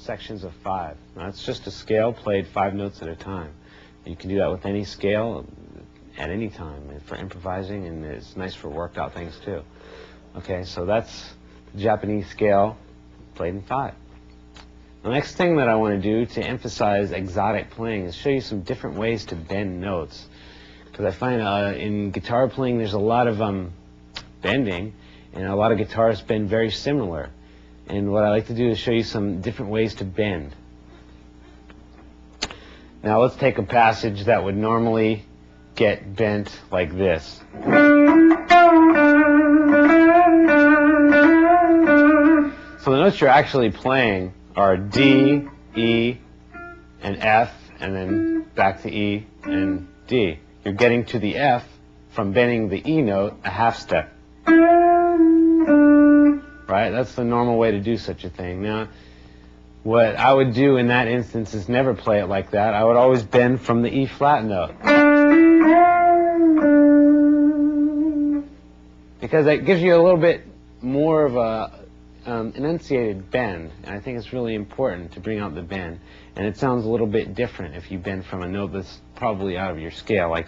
sections of 5. Now, it's just a scale played 5 notes at a time. You can do that with any scale at any time for improvising, and it's nice for worked out things too. Okay, so that's the Japanese scale played in 5. The next thing that I want to do to emphasize exotic playing is show you some different ways to bend notes. Because I find in guitar playing there's a lot of bending, and a lot of guitarists bend very similar. And what I like to do is show you some different ways to bend. Now let's take a passage that would normally get bent like this. So the notes you're actually playing are D, E, and F, and then back to E and D. You're getting to the F from bending the E note a half step. Right? That's the normal way to do such a thing. Now, what I would do in that instance is never play it like that. I would always bend from the E flat note. Because that gives you a little bit more of a enunciated bend, and I think it's really important to bring out the bend. And it sounds a little bit different if you bend from a note that's probably out of your scale, like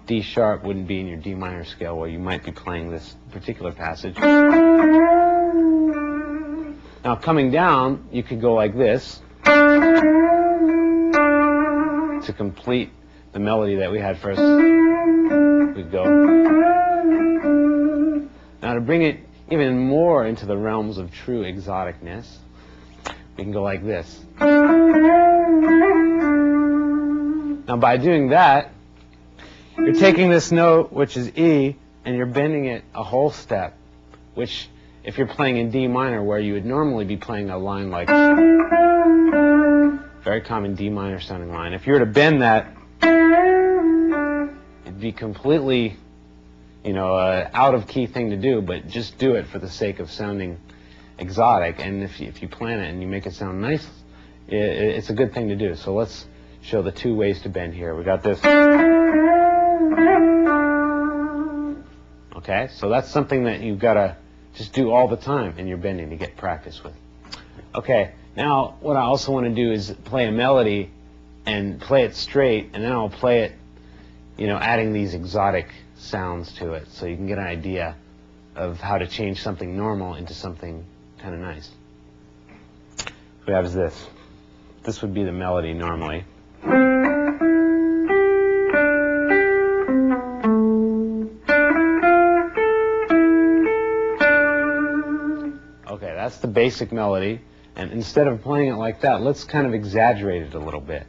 D sharp wouldn't be in your D minor scale where you might be playing this particular passage. Now coming down, you could go like this to complete the melody that we had first. We'd go. Now to bring it even more into the realms of true exoticness, we can go like this. Now by doing that, you're taking this note, which is E, and you're bending it a whole step, which if you're playing in D minor where you would normally be playing a line like, very common D minor sounding line, if you were to bend that, it'd be completely, out of key thing to do, but just do it for the sake of sounding exotic. And if you plan it and you make it sound nice, it's a good thing to do. So let's show the 2 ways to bend here. We got this. Okay, so that's something that you've got to just do all the time in your bending to get practice with. Okay, now what I also want to do is play a melody and play it straight, and then I'll play it, adding these exotic sounds to it, so you can get an idea of how to change something normal into something kind of nice. What we have is this. This would be the melody normally. Okay, that's the basic melody, and instead of playing it like that, let's kind of exaggerate it a little bit.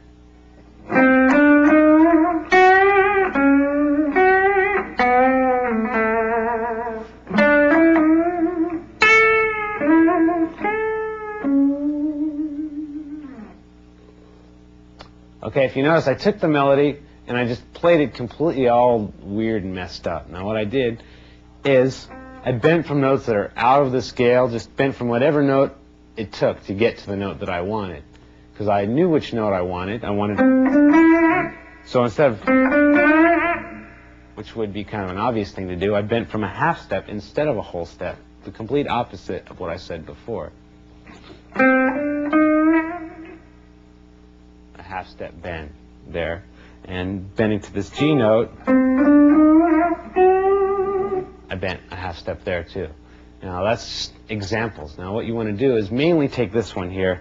Okay, if you notice, I took the melody and I just played it completely all weird and messed up. Now what I did is I bent from notes that are out of the scale, just bent from whatever note it took to get to the note that I wanted. Because I knew which note I wanted. So instead of, which would be kind of an obvious thing to do, I bent from a half step instead of a whole step, the complete opposite of what I said before. Half step bend there, and bending to this G note, I bent a half step there too. Now that's just examples. Now what you want to do is mainly take this one here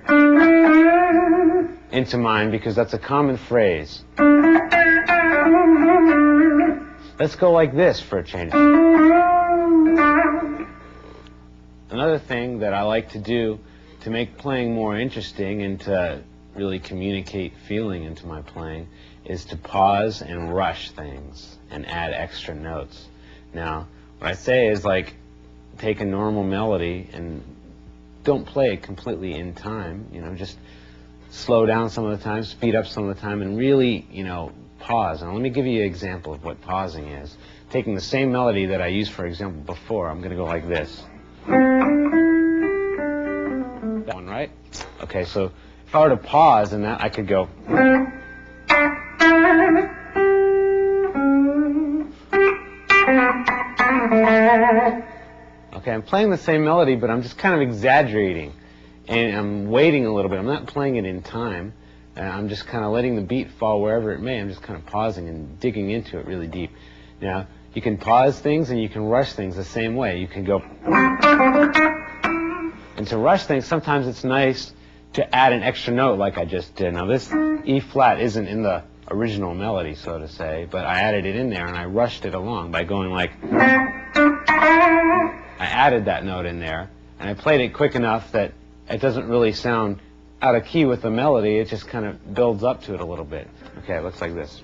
into mind, because that's a common phrase. Let's go like this for a change. Another thing that I like to do to make playing more interesting and to really communicate feeling into my playing is to pause and rush things and add extra notes. Now, what I say is, like, take a normal melody and don't play it completely in time, just slow down some of the time, speed up some of the time, and really, pause. Now, let me give you an example of what pausing is. Taking the same melody that I used, for example, before, I'm going to go like this. That one, right? Okay, so if I were to pause in that, I could go. Okay, I'm playing the same melody, but I'm just kind of exaggerating and I'm waiting a little bit. I'm not playing it in time. I'm just kind of letting the beat fall wherever it may. I'm just kind of pausing and digging into it really deep. Now, you can pause things and you can rush things the same way. You can go... And to rush things, sometimes it's nice to add an extra note like I just did. Now, this E flat isn't in the original melody, so to say, but I added it in there and I rushed it along by going like... I added that note in there, and I played it quick enough that it doesn't really sound out of key with the melody. It just kind of builds up to it a little bit. Okay, it looks like this.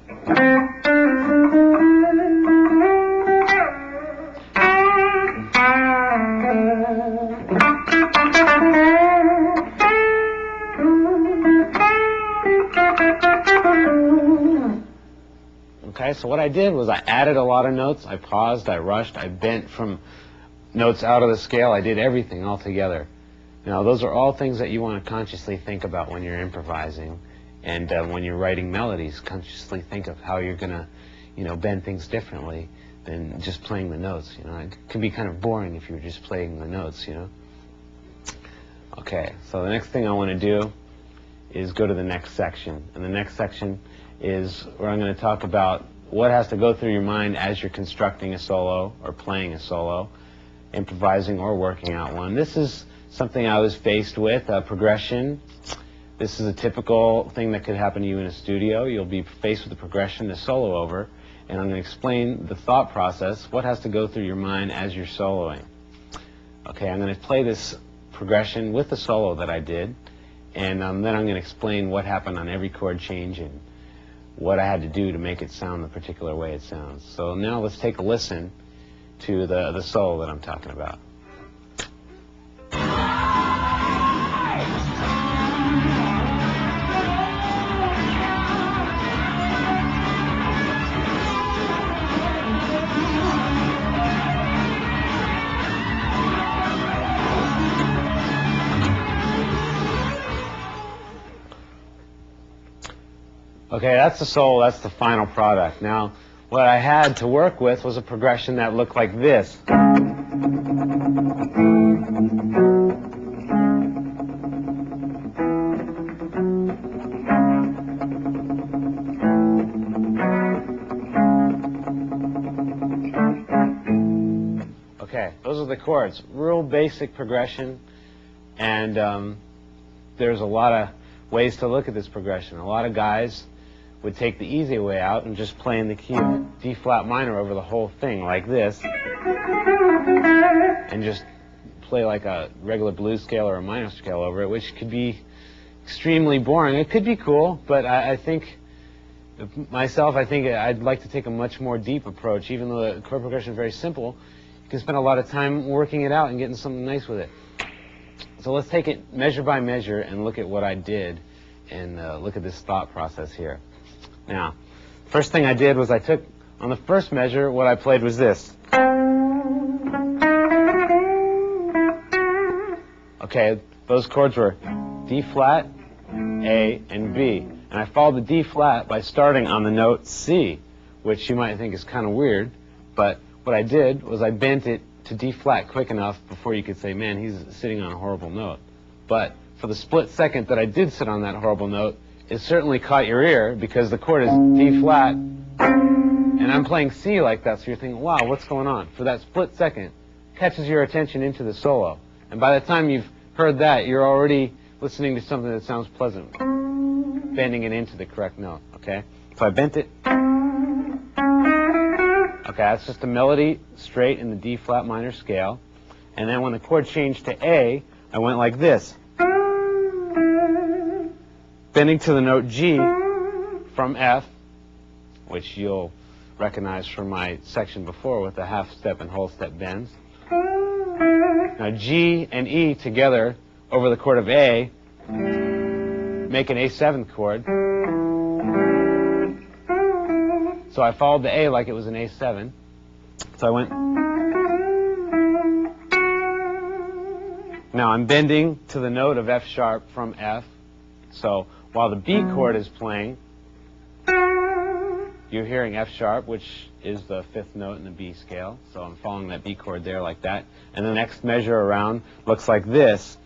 Okay, so what I did was I added a lot of notes, I paused, I rushed, I bent from notes out of the scale, I did everything all together. Now, those are all things that you want to consciously think about when you're improvising, and when you're writing melodies, consciously think of how you're going to, bend things differently than just playing the notes. It can be kind of boring if you were just playing the notes. Okay, so the next thing I want to do is go to the next section, and the next section is where I'm going to talk about what has to go through your mind as you're constructing a solo or playing a solo, improvising or working out one. This is something I was faced with, progression. This is a typical thing that could happen to you in a studio. You'll be faced with a progression to solo over, and I'm going to explain the thought process, what has to go through your mind as you're soloing. Okay, I'm going to play this progression with the solo that I did, and then I'm going to explain what happened on every chord change and what I had to do to make it sound the particular way it sounds. So now let's take a listen to the solo that I'm talking about. Okay, that's the solo, that's the final product. Now, what I had to work with was a progression that looked like this. Okay, those are the chords. Real basic progression, and there's a lot of ways to look at this progression. A lot of guys would take the easy way out and just play in the key of D flat minor over the whole thing like this, and just play like a regular blues scale or a minor scale over it, which could be extremely boring. It could be cool, but I think I'd like to take a much more deep approach. Even though the chord progression is very simple, you can spend a lot of time working it out and getting something nice with it. So let's take it measure by measure and look at what I did, and look at this thought process here. Now, first thing I did was I took, on the first measure, what I played was this. Okay, those chords were D flat, A, and B. And I followed the D flat by starting on the note C, which you might think is kind of weird, but what I did was I bent it to D flat quick enough before you could say, man, he's sitting on a horrible note. But for the split second that I did sit on that horrible note, it certainly caught your ear because the chord is D flat, and I'm playing C like that, so you're thinking, wow, what's going on? For that split second, catches your attention into the solo. And by the time you've heard that, you're already listening to something that sounds pleasant, bending it into the correct note, okay? So I bent it. Okay, that's just a melody straight in the D flat minor scale. And then when the chord changed to A, I went like this. Bending to the note G from F, which you'll recognize from my section before with the half step and whole step bends. Now G and E together over the chord of A make an A7 chord. So I followed the A like it was an A7. So I went. Now I'm bending to the note of F sharp from F. So while the B chord is playing, you're hearing F sharp, which is the fifth note in the B scale. So I'm following that B chord there like that. And the next measure around looks like this.